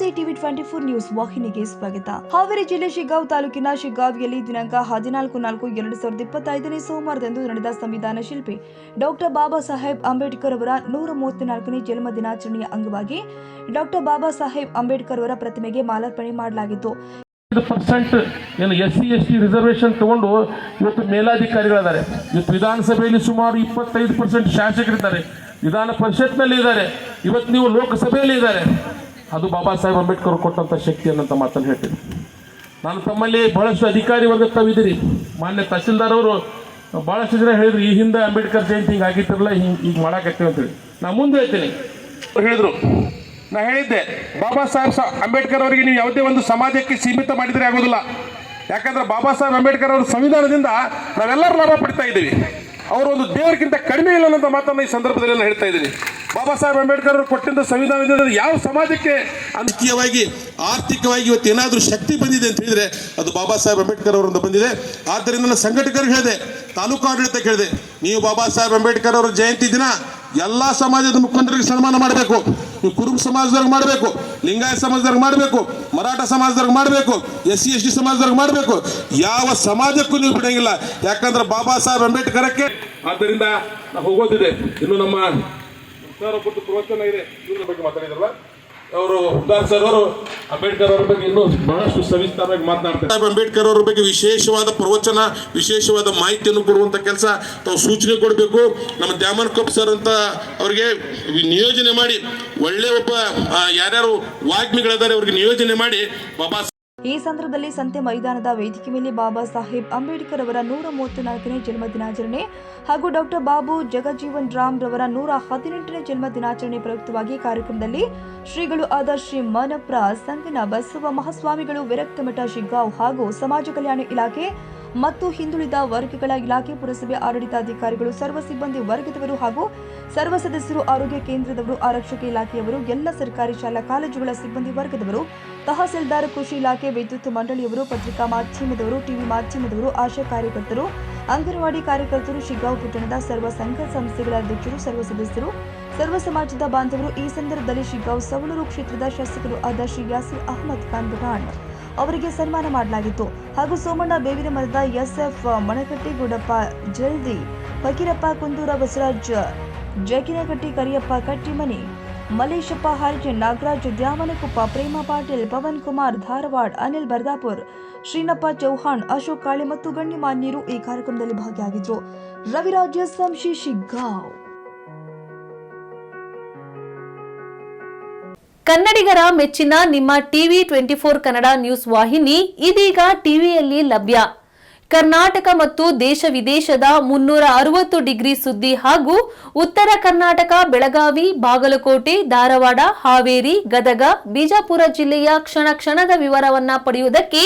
ನಮಸ್ತೆ. TV 24 news ವಾಹಿನಿಗೆ ಸ್ವಾಗತ. ಹಾವೇರಿ ಜಿಲ್ಲೆ ಶಿಗ್ಗಾಂವ್ ತಾಲೂಕಿನ ಶಿಗ್ಗಾಂವಿಯಲ್ಲಿ ದಿನಾಂಕ 14/4/2025 ಸೋಮವಾರದಂದು ನಡೆದ ಸಂವಿಧಾನ ಶಿಲ್ಪಿ ಡಾಕ್ಟರ್ ಬಾಬಾ ಸಾಹೇಬ್ ಅಂಬೇಡ್ಕರ್ ಅವರ 134ನೇ ಜನ್ಮ ದಿನಾಚರಣೆಯ ಅಂಗವಾಗಿ ಡಾಕ್ಟರ್ ಬಾಬಾ ಸಾಹೇಬ್ ಅಂಬೇಡ್ಕರ್ ಅವರ ಪ್ರತಿಮೆಗೆ ಮಾಲಾರ್ಪಣೆ ಮಾಡಲಾಗಿತ್ತು. SC ST ರಿಸರ್ವೇಶನ್ ತಗೊಂಡು ಇವತ್ತು ಮೇಲಾಧಿಕಾರಿಗಳಿದ್ದಾರೆ. ಇವತ್ತು ವಿಧಾನಸಭೆಯಲ್ಲಿ ಸುಮಾರು 25% ಶಾಸಕರಿದ್ದಾರೆ, ವಿಧಾನ ಪರಿಷತ್ನಲ್ಲಿ ಇದ್ದಾರೆ, ಇವತ್ತು ನೀವು ಲೋಕಸಭೆಯಲ್ಲಿ ಇದ್ದಾರೆ. ಅದು ಬಾಬಾ ಸಾಹೇಬ್ ಅಂಬೇಡ್ಕರ್ ಕೊಟ್ಟಂಥ ಶಕ್ತಿ ಅನ್ನಂತ ಮಾತನ್ನು ಹೇಳ್ತೀನಿ. ನಾನು ತಮ್ಮಲ್ಲಿ ಬಹಳಷ್ಟು ಅಧಿಕಾರಿ ವರ್ಗ ತಾವಿದ್ದೀರಿ. ಮಾನ್ಯ ತಹಸೀಲ್ದಾರ್ ಅವರು ಭಾಳಷ್ಟು ಜನ ಹೇಳಿದ್ರು, ಈ ಹಿಂದೆ ಅಂಬೇಡ್ಕರ್ ಜಯಂತಿ ಹಿಂಗೆ ಆಗಿತ್ತಿರಲ್ಲ, ಈಗ ಮಾಡಾಕತ್ತೀವಿ ಅಂತೇಳಿ. ನಾ ಮುಂದೆ ಹೇಳ್ತೀನಿ. ಹೇಳಿದ್ರು, ನಾ ಹೇಳಿದ್ದೆ, ಬಾಬಾ ಸಾಹೇಬ್ ಅಂಬೇಡ್ಕರ್ ಅವರಿಗೆ ನೀವು ಯಾವುದೇ ಒಂದು ಸಮಾಜಕ್ಕೆ ಸೀಮಿತ ಮಾಡಿದರೆ ಆಗೋದಿಲ್ಲ. ಯಾಕಂದ್ರೆ ಬಾಬಾ ಸಾಹೇಬ್ ಅಂಬೇಡ್ಕರ್ ಅವರ ಸಂವಿಧಾನದಿಂದ ನಾವೆಲ್ಲರೂ ಲಾಭ ಪಡ್ತಾ ಇದ್ದೀವಿ. ಅವರು ಒಂದು ದೇವರಿಗಿಂತ ಕಡಿಮೆ ಇಲ್ಲ ಅನ್ನೋ ಮಾತನ್ನು ಈ ಸಂದರ್ಭದಲ್ಲಿ ನಾನು ಹೇಳ್ತಾ ಇದ್ದೀನಿ. ಬಾಬಾ ಸಾಹೇಬ್ ಅಂಬೇಡ್ಕರ್ ಅವರು ಕೊಟ್ಟಿದ್ದ ಸಂವಿಧಾನದಿಂದ ಯಾವ ಸಮಾಜಕ್ಕೆ ರಾಜಕೀಯವಾಗಿ ಆರ್ಥಿಕವಾಗಿ ಇವತ್ತು ಏನಾದರೂ ಶಕ್ತಿ ಬಂದಿದೆ ಅಂತ ಹೇಳಿದ್ರೆ ಅದು ಬಾಬಾ ಸಾಹೇಬ್ ಅಂಬೇಡ್ಕರ್ ಅವರಿಂದ ಬಂದಿದೆ. ಆದ್ದರಿಂದ ನಾನು ಸಂಘಟಕರಿಗೆ ಹೇಳಿದೆ, ತಾಲೂಕು ಆಡಳಿತಕ್ಕೆ ಹೇಳಿದೆ, ನೀವು ಬಾಬಾ ಸಾಹೇಬ್ ಅಂಬೇಡ್ಕರ್ ಅವರ ಜಯಂತಿ ದಿನ ಎಲ್ಲ ಸಮಾಜದ ಮುಖಂಡರಿಗೆ ಸನ್ಮಾನ ಮಾಡಬೇಕು. ನೀವು ಕುರುಬ ಸಮಾಜದವ್ರಿಗೆ ಮಾಡಬೇಕು, ಲಿಂಗಾಯತ ಸಮಾಜದವ್ರಿಗೆ ಮಾಡಬೇಕು, ಮರಾಠ ಸಮಾಜದವ್ರಿಗೆ ಮಾಡಬೇಕು, SC ST ಸಮಾಜದವ್ರಿಗೆ ಮಾಡಬೇಕು. ಯಾವ ಸಮಾಜಕ್ಕೂ ನೀವು ಬಿಡಂಗಿಲ್ಲ. ಯಾಕಂದ್ರೆ ಬಾಬಾ ಸಾಹೇಬ್ ಅಂಬೇಡ್ಕರಕ್ಕೆ. ಆದ್ದರಿಂದ ನಾವು ಹೋಗೋದಿದೆ. ಇನ್ನು ನಮ್ಮ ಪ್ರವಚನ ಇದೆ, ಇವ್ರ ಬಗ್ಗೆ ಮಾತಾಡಿದ್ರಲ್ಲ ಅವರು ಉದಾರ್ ಸರ್ ಅವರು ಅಂಬೇಡ್ಕರ್ ಅವರ ಬಗ್ಗೆ ಇನ್ನೂ ಬಹಳಷ್ಟು ಸವಿಸ್ತಾರವಾಗಿ ಮಾತನಾಡ್ತಾರೆ. ಅಂಬೇಡ್ಕರ್ ಅವರ ಬಗ್ಗೆ ವಿಶೇಷವಾದ ಪ್ರವಚನ, ವಿಶೇಷವಾದ ಮಾಹಿತಿಯನ್ನು ಕೊಡುವಂತ ಕೆಲಸ ತಾವು ಸೂಚನೆ ಕೊಡಬೇಕು. ನಮ್ಮ ದ್ಯಾಮನ್ ಕಪ್ ಸರ್ ಅಂತ ಅವರಿಗೆ ನಿಯೋಜನೆ ಮಾಡಿ, ಒಳ್ಳೆ ಒಬ್ಬ ಯಾರ್ಯಾರು ವಾಗ್ಮಿಗಳಿದ್ದಾರೆ ಅವ್ರಿಗೆ ನಿಯೋಜನೆ ಮಾಡಿ ಬಾಬಾ. ಈ ಸಂದರ್ಭದಲ್ಲಿ ಸಂತೆ ಮೈದಾನದ ವೇದಿಕೆ ಮೇಲೆ ಬಾಬಾ ಸಾಹೇಬ್ ಅಂಬೇಡ್ಕರ್ ಅವರ 134ನೇ ಜನ್ಮ ದಿನಾಚರಣೆ ಹಾಗೂ ಡಾಕ್ಟರ್ ಬಾಬು ಜಗಜೀವನ್ ರಾಮ್ ರವರ 118ನೇ ಜನ್ಮ ದಿನಾಚರಣೆ ಪ್ರಯುಕ್ತವಾಗಿ ಕಾರ್ಯಕ್ರಮದಲ್ಲಿ ಶ್ರೀಗಳು ಆದ ಶ್ರೀ ಮನಪ್ರ ಸಂಗನ ಬಸವ ಮಹಾಸ್ವಾಮಿಗಳು, ವಿರಕ್ತ ಮಠ ಶಿಗ್ಗಾಂವ್ ಹಾಗೂ ಸಮಾಜ ಕಲ್ಯಾಣ ಇಲಾಖೆ ಮತ್ತು ಹಿಂದುಳಿದ ವರ್ಗಗಳ ಇಲಾಖೆ, ಪುರಸಭೆ ಆಡಳಿತಾಧಿಕಾರಿಗಳು, ಸರ್ವ ಸಿಬ್ಬಂದಿ ವರ್ಗದವರು ಹಾಗೂ ಸರ್ವ ಸದಸ್ಯರು, ಆರೋಗ್ಯ ಕೇಂದ್ರದವರು, ಆರಕ್ಷಕ ಇಲಾಖೆಯವರು, ಎಲ್ಲ ಸರ್ಕಾರಿ ಶಾಲಾ ಕಾಲೇಜುಗಳ ಸಿಬ್ಬಂದಿ ವರ್ಗದವರು, ತಹಸೀಲ್ದಾರ್, ಕೃಷಿ ಇಲಾಖೆ, ವಿದ್ಯುತ್ ಮಂಡಳಿಯವರು, ಪತ್ರಿಕಾ ಮಾಧ್ಯಮದವರು, ಟಿವಿ ಮಾಧ್ಯಮದವರು, ಆಶಾ ಕಾರ್ಯಕರ್ತರು, ಅಂಗನವಾಡಿ ಕಾರ್ಯಕರ್ತರು, ಶಿಗ್ಗಾಂವ್ ಪಟ್ಟಣದ ಸರ್ವ ಸಂಘ ಸಂಸ್ಥೆಗಳ ಅಧ್ಯಕ್ಷರು, ಸರ್ವ ಸದಸ್ಯರು, ಸರ್ವ ಸಮಾಜದ ಬಾಂಧವರು. ಈ ಸಂದರ್ಭದಲ್ಲಿ ಶಿಗ್ಗಾಂವ್ ಸವಣೂರು ಕ್ಷೇತ್ರದ ಶಾಸಕರು ಆದ ಶ್ರೀ ಯಾಸಿರ್ ಅಹಮದ್ ಖಾನ್ ಬಟಾಣ್ ಅವರಿಗೆ ಸನ್ಮಾನ ಮಾಡಲಾಗಿತ್ತು. ಹಾಗೂ ಸೋಮಣ್ಣ ಬೇವಿನ ಮರದ, SF ಮಣಕಟ್ಟಿ, ಗುಡಪ್ಪ ಜಲ್ದಿ, ಫಕೀರಪ್ಪ ಕುಂದೂರ, ಬಸವರಾಜ್ ಜಕಿನಕಟ್ಟಿ, ಕರಿಯಪ್ಪ ಕಟ್ಟಿಮನಿ, ಮಲೇಶಪ್ಪ ಹರಿಜನ್, ನಾಗರಾಜ್ ದ್ಯಾಮನಕೊಪ್ಪ, ಪ್ರೇಮ ಪಾಟೀಲ್, ಪವನ್ ಕುಮಾರ್ ಧಾರವಾಡ್, ಅನಿಲ್ ಬರ್ದಾಪುರ್, ಶ್ರೀನಪ್ಪ ಚೌಹಾಣ್, ಅಶೋಕ್ ಕಾಳೆ ಮತ್ತು ಗಣ್ಯಮಾನ್ಯರು ಈ ಕಾರ್ಯಕ್ರಮದಲ್ಲಿ ಭಾಗಿಯಾಗಿದ್ದರು. ರವಿರಾಜ ಸಂಶಿ, ಶಿಗ್ಗಾಂವ್. ಕನ್ನಡಿಗರ ಮೆಚ್ಚಿನ ನಿಮ್ಮ ಟಿವಿ 24 ಕನ್ನಡ ನ್ಯೂಸ್ ವಾಹಿನಿ ಇದೀಗ ಟಿವಿಯಲ್ಲಿ ಲಭ್ಯ. ಕರ್ನಾಟಕ ಮತ್ತು ದೇಶ ವಿದೇಶದ 360 ಡಿಗ್ರಿ ಸುದ್ದಿ ಹಾಗೂ ಉತ್ತರ ಕರ್ನಾಟಕ, ಬೆಳಗಾವಿ, ಬಾಗಲಕೋಟೆ, ಧಾರವಾಡ, ಹಾವೇರಿ, ಗದಗ, ಬಿಜಾಪುರ ಜಿಲ್ಲೆಯ ಕ್ಷಣ ಕ್ಷಣದ ವಿವರವನ್ನ ಪಡೆಯುವುದಕ್ಕೆ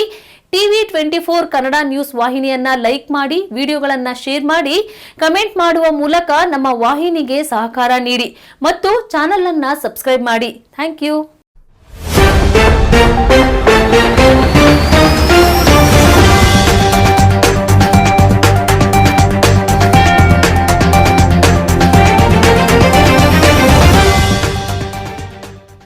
ಟಿವಿ 24 ಕನ್ನಡ ನ್ಯೂಸ್ ವಾಹಿನಿಯನ್ನ ಲೈಕ್ ಮಾಡಿ, ವಿಡಿಯೋಗಳನ್ನ ಶೇರ್ ಮಾಡಿ, ಕಮೆಂಟ್ ಮಾಡುವ ಮೂಲಕ ನಮ್ಮ ವಾಹಿನಿಗೆ ಸಹಕಾರ ನೀಡಿ ಮತ್ತು ಚಾನೆಲ್ ಅನ್ನ ಸಬ್ಸ್ಕ್ರೈಬ್ ಮಾಡಿ. Thank you.